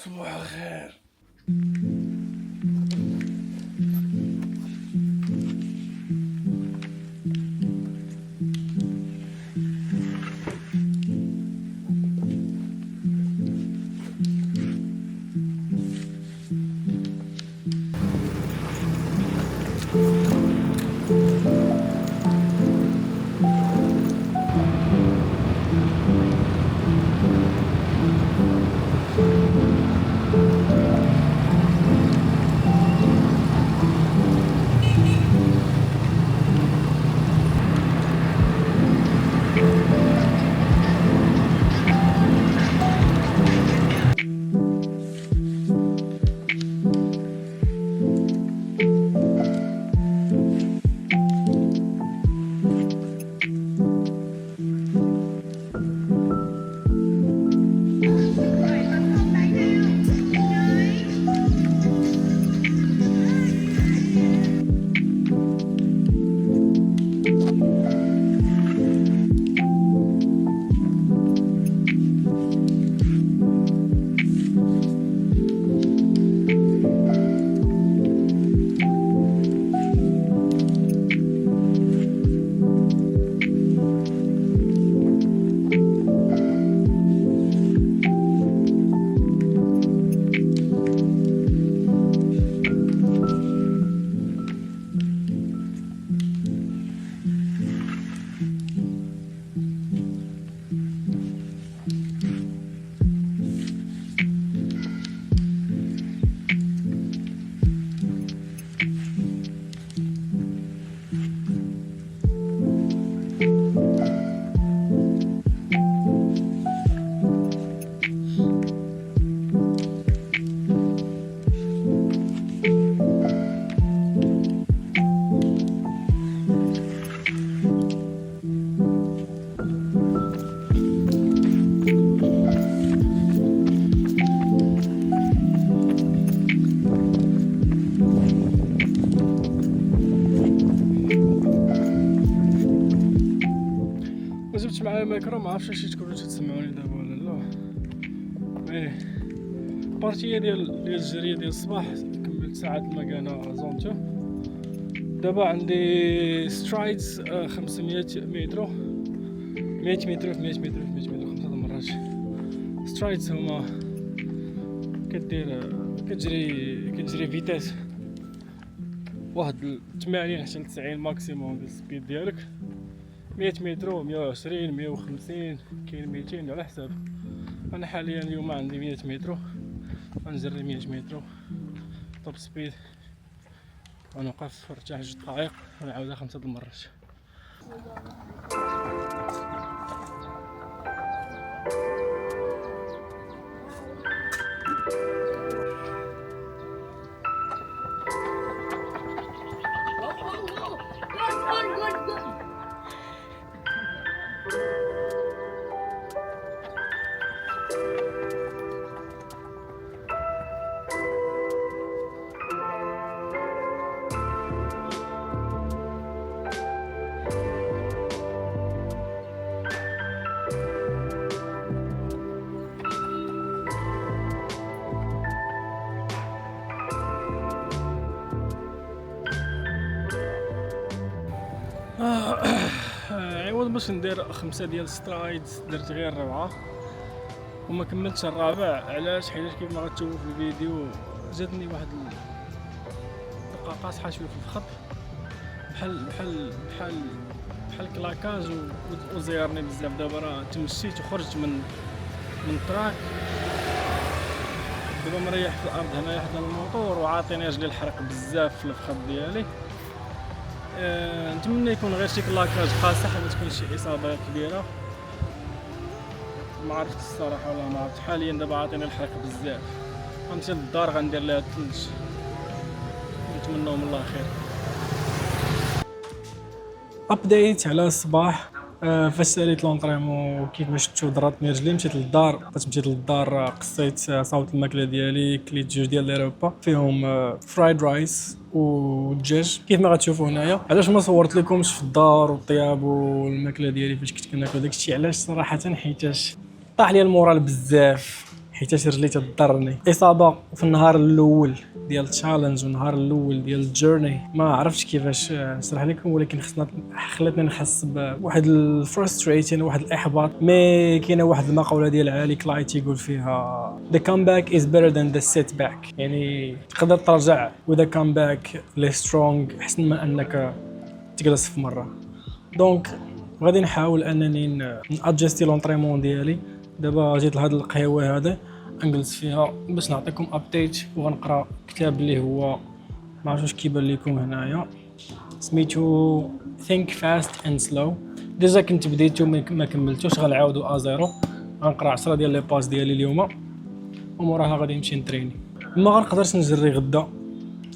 صباح الخير. جبت معايا ميكرو، ما عرفتش واش تكونوا تسمعوني دابا ولا لا. ايه بارتيه ديال الجريه ديال الصباح كملت ساعات المكانه زونتو. دابا عندي سترايدز 500 متر، 100 متر في 100 متر في 100 متر 5 مرات. سترايدز هما كتجري فيتاس واحد 80 حتى 90 ماكسيموم ديال السبيد ديالك. 100 متر 120 150 كاين 200 على حساب. انا حاليا اليوم عندي 100 متر، غنجري 100 متر توب سبيد، غنوقف نرتاح 2 دقائق ونعاودها 5 المرات. عوض باش ندير 5 ديال سترايدز درت غير 4 وما كملتش الرابع. علاش؟ حيت كيف ما غتشوفوا في الفيديو جاتني واحد الدقه قاصحه شويه في الفخذ، بحال كلاكاج وزيرني بزاف. دابا راه تمشيت وخرجت من التراك، دابا مريح في الارض هنايا حدا الموطور وعاطيني رجلي الحرق بزاف في الفخذ ديالي. نتمنى يكون غير شي كلاكاج قاصح، ما تكونش شي اصابه كبيره. ما عرفت الصراحه ولا ما عرفت. حاليا دابا عاطيني الحرق بزاف، غنمشي للدار غندير ليها الثلج. نتمنوا من الله خير. ابديت على الصباح. فاش ساليت لونطريمون كيف ما شفتوا ضراتني رجلي، مشيت للدار. فاش مشيت للدار قصيت صاوبت الماكله ديالي، كليت 2 ديال لي روبا فيهم فرايد رايس والدجاج كيف ما غتشوفوا هنايا. علاش ما صورت لكمش في الدار والطياب والماكله ديالي فاش كنت كناكل داكشي؟ علاش؟ صراحه حيتاش طاح لي المورال بزاف. حيت رجلي تضرني. اصابه في النهار الاول ديال التشالنج والنهار الاول ديال الجيرني ما عرفتش كيفاش نشرح لكم، ولكن خلاتني نحس بواحد الفرستريشن، واحد الاحباط. مي كاينه واحد المقوله ديال علي كلاي تيقول فيها the comeback is better than the setback، يعني تقدر ترجع with a comeback لي سترونغ احسن من انك تجلس في مره. دونك غادي نحاول انني نادجستي لونطريمون ديالي. دابا جيت لهاد القهوه هذا نجلس فيها باش نعطيكم ابديت، وغنقرا كتاب اللي هو ما عرفتش كيبان لكم هنايا، سميتو think fast and slow. ديجا كنت بديتو ما كملتوش، غنعاودو ازيرو. غنقرا 10 ديال لي باس ديالي اليوم، وموراها غادي نمشي نتريني. ما غنقدرش نجري غدا،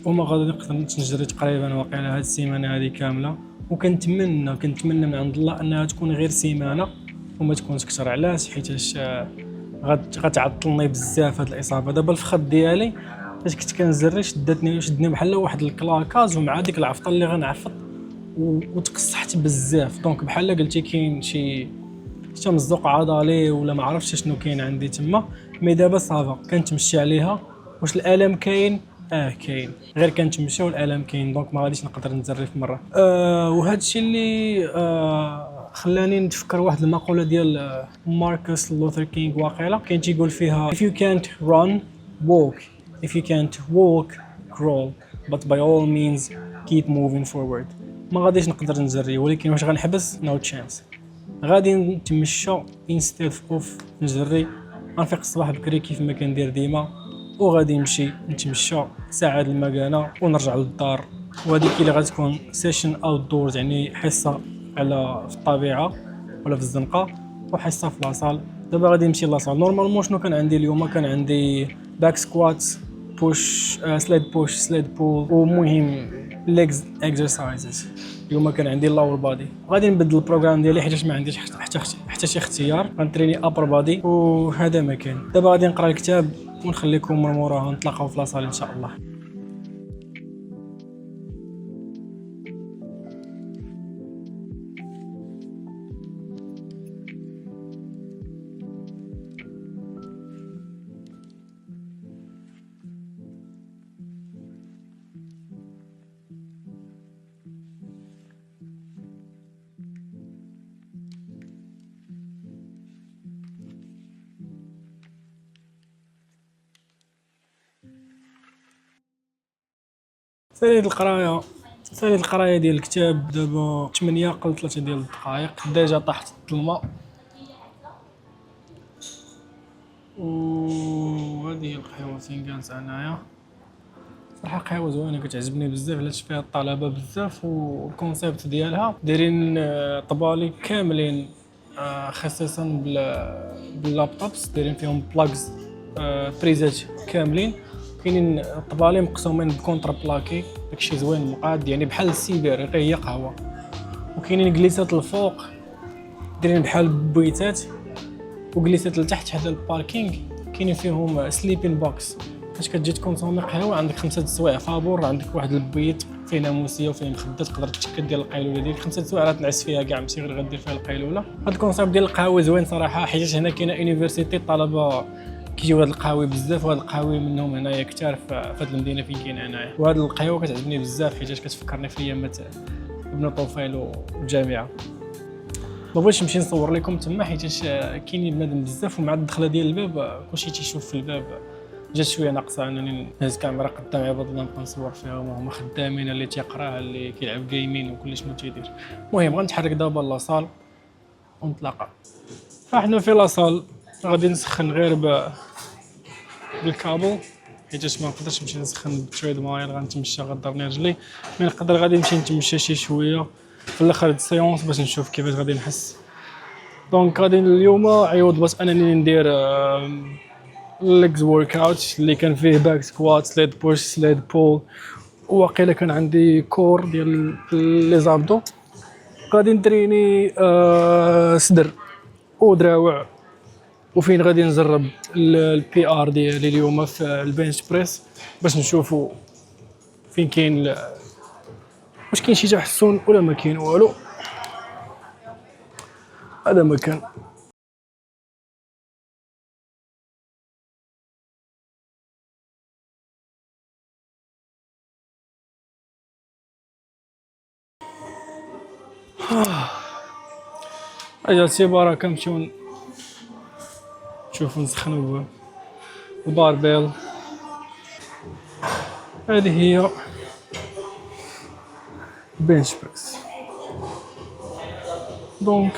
وما غادي نقدر نجري تقريبا واقيلا هاد السيمانه هذه كامله. وكنتمنى من عند الله انها تكون غير سيمانه وما تكونش كثر. علاش؟ حيتاش غتعطلني بزاف هاد الاصابه. دابا الفخذ ديالي فاش كنت كنزري شدني بحال واحد الكلاكاز، ومع ديك العفطه اللي غنعفط وتقصحت بزاف. دونك بحال قلتي كاين شي مزق عضلي ولا ما عرفتش شنو كاين عندي تما. مي دابا صافا كنتمشي عليها. واش الالم كاين؟ كاين، غير كنتمشى والالم كاين. دونك ما غاديش نقدر نزري في مره. وهذا الشيء اللي خلاني نتفكر واحد المقوله ديال ماركوس لوثر كينغ واقيلا، كان تيقول فيها if you can't run walk, if you can't walk crawl, but by all means keep moving forward. ما غاديش نقدر نزري، ولكن واش غنحبس؟ no chance. غادي نتمشى instead of نجري. غنفيق الصباح بكري كيف ما كندير ديما، وغادي نتمشى ساعه المكانه ونرجع للدار. وهذيك اللي غتكون سيشن اوت دورز، يعني حصه على في الطبيعه ولا في الزنقه، وحصه في لاصال. دابا غادي نمشي لاصال. نورمالمون شنو كان عندي اليوم؟ كان عندي باك سكوات، بوش سليد بول، ومهم ليجز اكسرسايزز. اليوم كان عندي لور بادي. غادي نبدل البروغرام ديالي حيت ما عنديش حتى شي اختيار. غنتريني ابر بادي، وهذا ما كان. دابا غادي نقرا الكتاب ونخليكم من موراها نتلاقاو في لاصال ان شاء الله. ساليت القرايه ديال الكتاب. دابا 8 قل 3 ديال الدقائق. ديجا طاحت الظلمه، وهذه هي القهوه فين كانت انايا. صراحه قهوه زوينه كتعجبني بزاف، علاش فيها الطلبه بزاف، والكونسيبت ديالها دايرين طبالي كاملين خصيصا باللابتوبس، دايرين فيهم بلاكس بريزات كاملين. كاينين الطبالي مقسومين بكونترا بلاكي، داكشي زوين مقاد، يعني بحال السيبر غير هي قهوه. وكاينين جليسات الفوق دايرين بحال بويتات، وجليسات لتحت حدا الباركينغ كاينين فيهم سليبين بوكس. فاش كتجي تكونسومي قهوه عندك 5 سوايع فابور، عندك واحد البيت فيه ناموسيه وفيه مخده تقدر تشكل ديال القيلوله ديالك. 5 سوايع راه تنعس فيها كاع، ماشي غير غدير فيها القيلوله. هاد الكونسيبت ديال القهوه زوين صراحه، حيت هنا كاينه يونيفرسيتي، الطلبه كيجيو هاد القهاوي بزاف، وهاد القهاوي منهم هنايا كثار في هاد المدينه فين كاين انايا. وهاد القهوه كتعجبني بزاف حيت كتفكرني في ايامات ابن طفيل والجامعه. ما بغيتش نمشي نصور لكم تما حيت كاينين بنادم بزاف، ومع الدخله ديال الباب كلشي تيشوف في الباب. جات شويه ناقصه انني نهز كاميرا قدام عباد الله نبقى نصور فيها، وهما خدامين، اللي تيقراها، اللي كيلعب جيمين، وكل شنو تيدير. المهم غنتحرك دابا لاصال ونتلاقى. فاحنا في لاصال غادي نسخن غير بالكابل، حيت ما نقدرش نمشي نسخن بتريد مايل. غنتمشى غضرني رجلي، مي نقدر غادي نمشي نتمشى شي شويه في الاخر د السيونس باش نشوف كيفاش غادي نحس. دونك غادي اليوم عوض باش انني ندير ليجز ورك اوت اللي كان فيه باك سكوات، سليد بوش، سليد بول، وواقيلا كان عندي كور ديال لي زابدو. غادي نتريني صدر ودراوع، وفين غادي نجرب البي ار ديالي اليوم في البنش بريس باش نشوفوا فين كاين، واش كاين شي تحسن ولا ما كاين والو. هذا مكان اجا سي بركة نمشيو نشوفو نسخنو الباربيل. هذه هي بنش بريس. دونك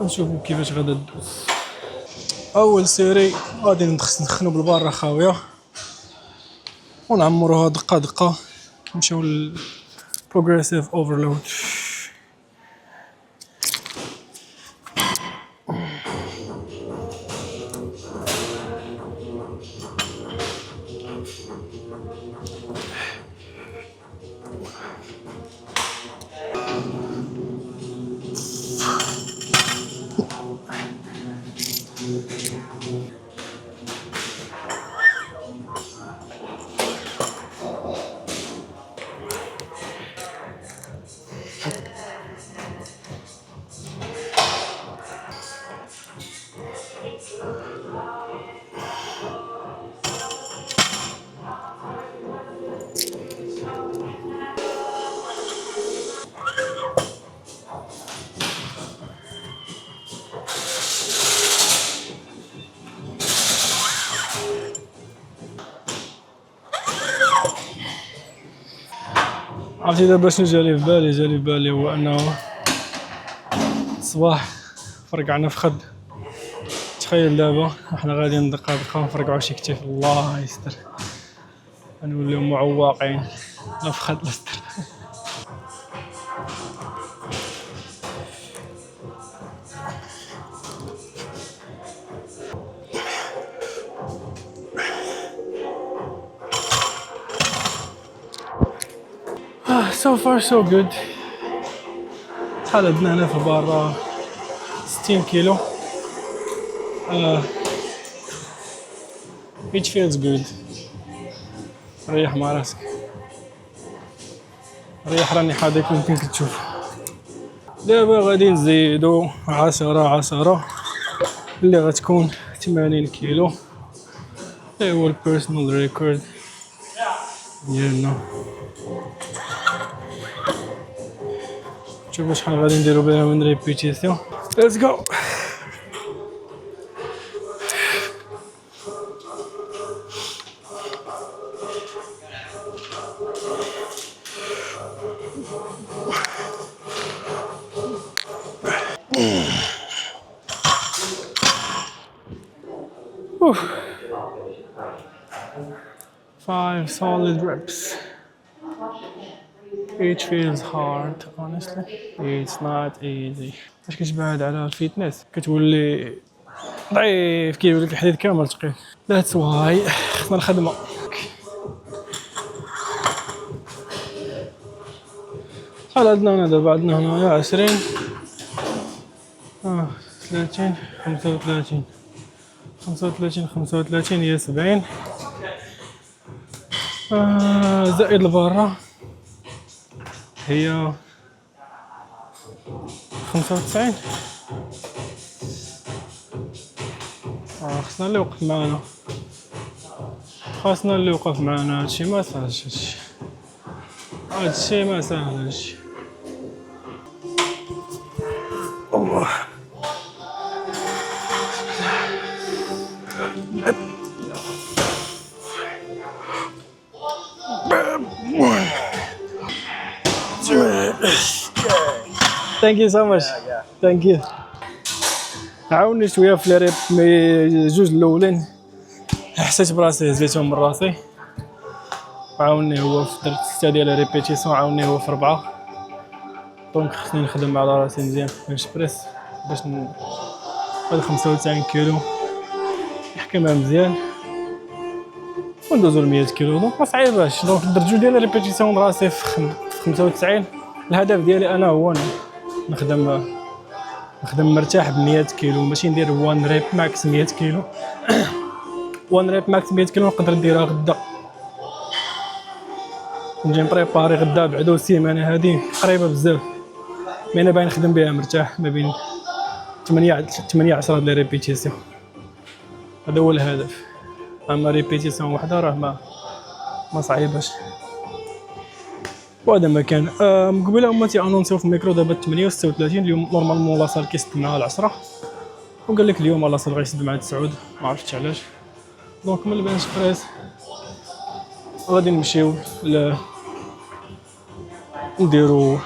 نشوفو كيفاش غادا دوز. اول سيري غادي نسخنو بالبارة خاوية ونعمروها دقة دقة. نمشيو للبروغريسيف اوفرلود. عرفتي دابا شنو جالي في بالي هو انه الصباح فرقعنا في خد. تخيل دابا احنا غاديين دقة دقة نفرقعو شي كتيف، الله يستر غنوليو معوقين لا في خد لا ستر. So far so good. شحال عندنا هنا في البار 60 كيلو. It feels good. ريح مع راسك، ريح راني حاضيك يمكن تشوف. دابا غادي نزيدو 10 اللي غتكون 80 كيلو اللي هو البيرسونال ريكورد ديالنا. شوفو شحال غادي نديرو بها من ريبيتيسيون. Let's go. Five solid reps. It feels hard honestly. It's not easy. فاش كتبعد على الفيتنس كتولي ضعيف، كيولي لك الحديد كامل ثقيل. That's why خصنا الخدمة. شحال عندنا هنا دابا؟ عندنا هنايا 20 30 35 هي 70 زائد البارة هي 95. خصنا اللي وقف معنا، هادشي ما ساهلش، هادشي ما ساهلش. الله Thank you so much. Thank you. عاوني شويه في لي ريب مي جوج الاولين حسيت براسي هزيتهم من راسي. عاوني هو في درت 6 ديال ريبيتيسيون، عاوني هو في 4. دونك خصني نخدم على راسي مزيان في بنش بريس باش هاد 95 كيلو نحكمها مزيان وندوزو ل 100 كيلو. دونك ما صعيباش. دونك درت 2 ديال ريبيتيسيون راسي في 95. الهدف ديالي انا هو نخدم مرتاح ب 100 كيلو، ماشي ندير 1 ريب ماكس 100 كيلو. 1 ريب ماكس 100 كيلو نقدر نديرها غدا، نجي نبريباري غدا بعدو السيمانه هادي قريبه بزاف، مي انا باغي نخدم بها مرتاح ما بين 8 10 ديال ريبيتيسيون. هذا هو الهدف. اما ريبيتيسيون وحده راه ما صعيباش. وهذا ما كان قبيله هما تيانونسيو في الميكرو دابا 8 و36. اليوم نورمالمون لاصال كيسد معاه العشرة، وقال لك اليوم لاصال غيسد مع 9، ما عرفتش علاش. دونك من البنش بريس غادي نمشيو نديرو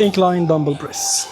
انكلاين دامبل بريس.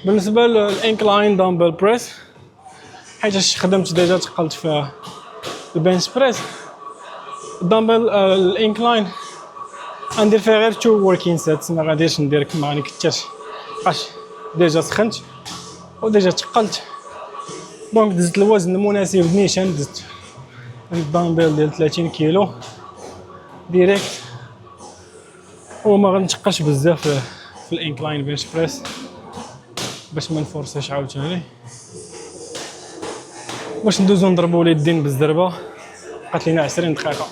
بالنسبه للانكلاين دامبل بريس، حيت خدمت ديجا تقلت في البنش بريس، الدامبل الانكلاين غندير فيها غير 2 وركين سيتس، ما غاديش ندير ما نكثرش باش ديجا سخنت وديجا تقلت. دونك دزت الوزن المناسب نيشان، دزت الدامبل ديال 30 كيلو ديريكت، وما غنتقاش بزاف في الانكلاين بنش بريس باش ما نفورسيش عاوتاني. باش ندوزو نضربو اليدين بالزربه، بقات لينا 20 دقيقه.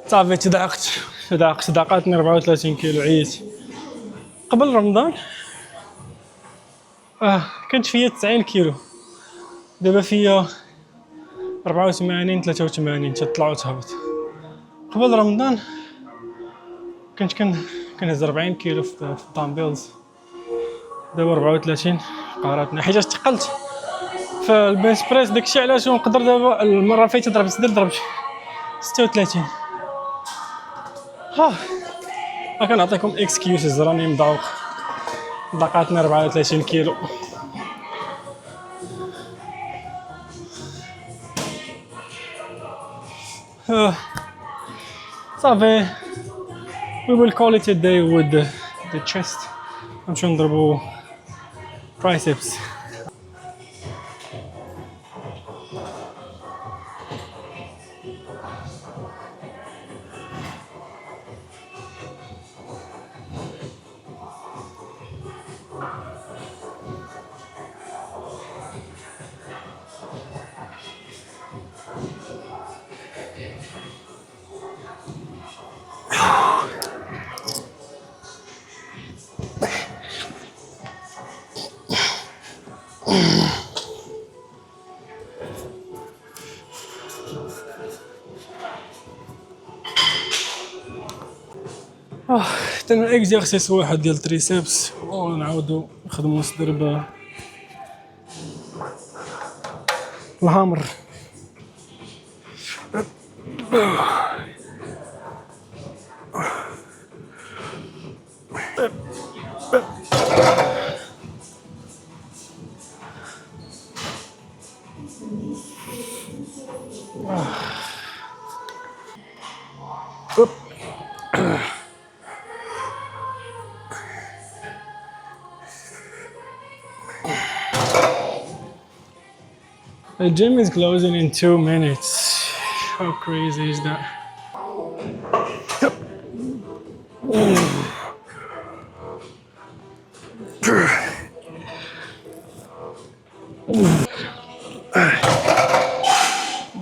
صافي تضاقتني 34 كيلو. عييت. قبل رمضان كنت فيا 90 كيلو، دابا فيا 84 83، تطلع وتهبط. قبل رمضان كنت كنهز 40 كيلو في الدامبيلز، دابا 34 قهرتنا حيت تقلت في البنش بريس. داكشي علاش نقدر دابا المره فايته ضربت 36. كنعطيكم اكسكيوزز، راني مضاوق، ضاقاتني 34 كيلو. صافي we will call it a day with the chest. نمشيو نضربو triceps. درنا اكزرسيس واحد ديال التريسيبس، ونعاودو نخدمو الصدر بالهامر. The gym is closing in 2 minutes. How crazy is that?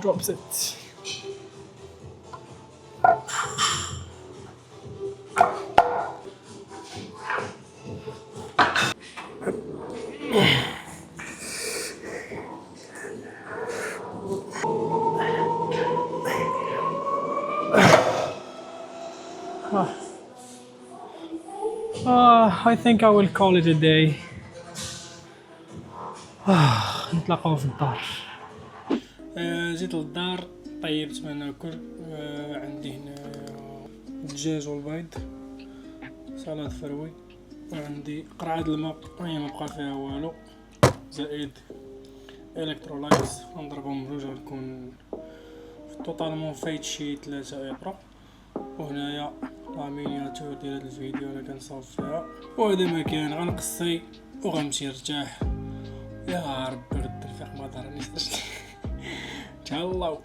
Drops it. I think I will call it a day. نتلاقاو في الدار. جيت للدار طيبت ما ناكل. عندي هنا الدجاج والبيض، سلطة فروي، وعندي قرعة الماء هي ما بقى فيها والو، زائد الكترولايتس نضربهم بجوج غنكون في التوتالمون فايت شي 3 اطرو. وهنايا لا مينياتور ديال هاد الفيديو انا كنصاوب فيها، وهذا ما كان غنقصي وغنمشي نرتاح. يا ربي رد الفيق ما ضرنيش. تهلاو.